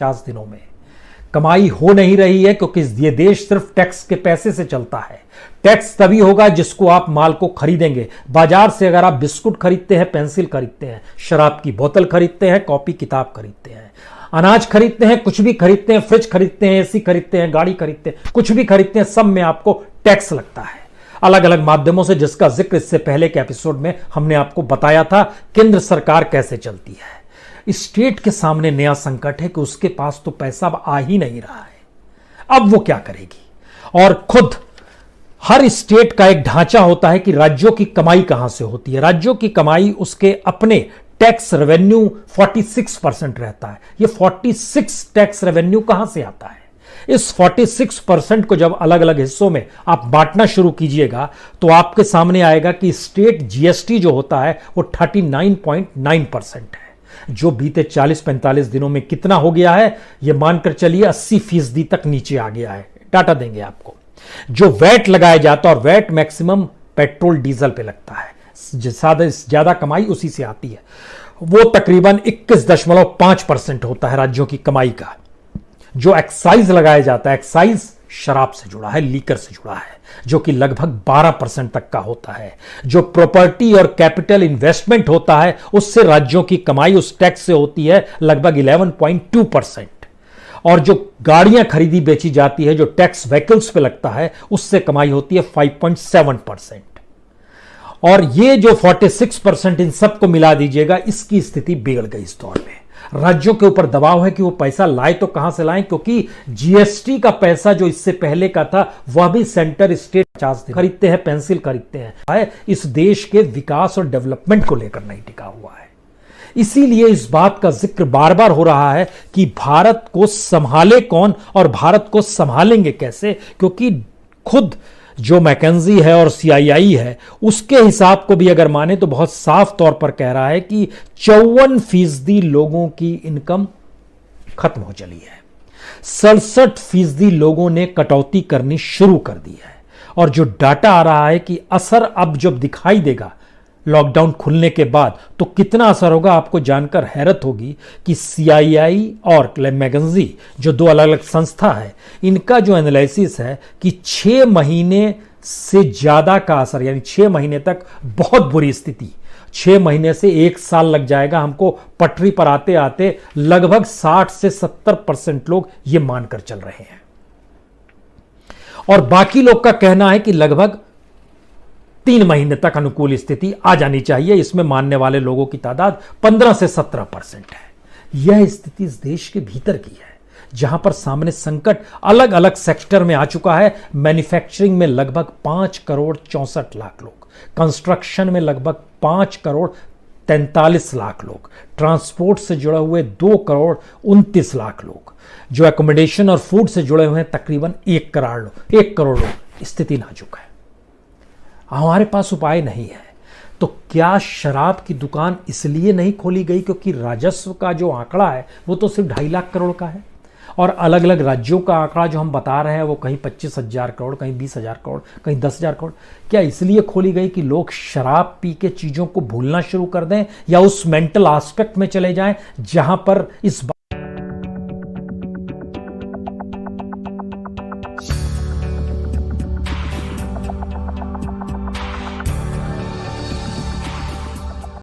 50 दिनों में कमाई हो नहीं रही है, क्योंकि ये देश सिर्फ टैक्स के पैसे से चलता है। टैक्स तभी होगा जिसको आप माल को खरीदेंगे। बाजार से अगर आप बिस्कुट खरीदते हैं, पेंसिल खरीदते हैं, शराब की बोतल खरीदते हैं, कॉपी किताब खरीदते हैं, अनाज खरीदते हैं, कुछ भी खरीदते हैं, फ्रिज खरीदते हैं, एसी खरीदते हैं, गाड़ी खरीदते हैं, कुछ भी खरीदते हैं, सब में आपको टैक्स लगता है अलग अलग माध्यमों से, जिसका जिक्र इससे पहले के एपिसोड में हमने आपको बताया था। केंद्र सरकार कैसे चलती है। स्टेट के सामने नया संकट है कि उसके पास तो पैसा अब आ ही नहीं रहा है। अब वो क्या करेगी। और खुद हर स्टेट का एक ढांचा होता है कि राज्यों की कमाई कहां से होती है। राज्यों की कमाई उसके अपने टैक्स रेवेन्यू 46% रहता है। ये 46 टैक्स रेवेन्यू कहां से आता है। इस 46% को जब अलग अलग हिस्सों में आप बांटना शुरू कीजिएगा तो आपके सामने आएगा कि स्टेट जीएसटी जो होता है वो 39.9% है, जो बीते 40-45 दिनों में कितना हो गया है ये मानकर चलिए 80% तक नीचे आ गया है। डाटा देंगे आपको। जो वैट लगाया जाता है, और वैट मैक्सिमम पेट्रोल डीजल पे लगता है, ज्यादा कमाई उसी से आती है, वो तकरीबन 21.5% होता है राज्यों की कमाई का। जो एक्साइज लगाया जाता है, एक्साइज शराब से जुड़ा है, लीकर से जुड़ा है, जो कि लगभग 12% तक का होता है। जो प्रॉपर्टी और कैपिटल इन्वेस्टमेंट होता है, उससे राज्यों की कमाई उस टैक्स से होती है लगभग 11.2%। और जो गाड़ियां खरीदी बेची जाती है, जो टैक्स व्हीकल्स पे लगता है, उससे कमाई होती है 5.7%। और ये जो 46% इन सबको मिला दीजिएगा, इसकी स्थिति बिगड़ गई इस दौर में। राज्यों के ऊपर दबाव है कि वो पैसा लाए तो कहां से लाएं, क्योंकि जीएसटी का पैसा जो इससे पहले का था वह भी सेंटर स्टेट 50 खरीदते हैं, पेंसिल खरीदते हैं। इस देश के विकास और डेवलपमेंट को लेकर नहीं टिका हुआ है। इसीलिए इस बात का जिक्र बार बार हो रहा है कि भारत को संभाले कौन और भारत को संभालेंगे कैसे, क्योंकि खुद जो मैकेंजी है और सीआईआई है, उसके हिसाब को भी अगर माने तो बहुत साफ तौर पर कह रहा है कि 54% लोगों की इनकम खत्म हो चली है। 67% लोगों ने कटौती करनी शुरू कर दी है। और जो डाटा आ रहा है कि असर अब जब दिखाई देगा लॉकडाउन खुलने के बाद, तो कितना असर होगा आपको जानकर हैरत होगी कि सीआईआई और मैकेंजी जो दो अलग अलग संस्था है, इनका जो एनालिसिस है कि 6 महीने से ज्यादा का असर, यानी 6 महीने तक बहुत बुरी स्थिति, 6 महीने से 1 साल लग जाएगा हमको पटरी पर आते आते। लगभग 60 से 70% लोग ये मानकर चल रहे हैं। और बाकी लोग का कहना है कि लगभग 3 महीने तक अनुकूल स्थिति आ जानी चाहिए। इसमें मानने वाले लोगों की तादाद 15 से 17% है। यह स्थिति इस देश के भीतर की है, जहां पर सामने संकट अलग अलग सेक्टर में आ चुका है। मैन्युफैक्चरिंग में लगभग 5 करोड़ 64 लाख लोग, कंस्ट्रक्शन में लगभग 5 करोड़ 43 लाख लोग, ट्रांसपोर्ट से जुड़े हुए 2 करोड़ 29 लाख लोग, जो एकोमोडेशन और फूड से जुड़े हुए हैं तकरीबन 1 करोड़ लोग। स्थिति नाजुक है। हमारे पास उपाय नहीं है। तो क्या शराब की दुकान इसलिए नहीं खोली गई क्योंकि राजस्व का जो आंकड़ा है वो तो सिर्फ 2.5 लाख करोड़ का है, और अलग अलग राज्यों का आंकड़ा जो हम बता रहे हैं वो कहीं 25,000 करोड़, कहीं 20,000 करोड़, कहीं 10,000 करोड़। क्या इसलिए खोली गई कि लोग शराब पी के चीजों को भूलना शुरू कर दें, या उस मेंटल एस्पेक्ट में चले जाएं जहां पर इस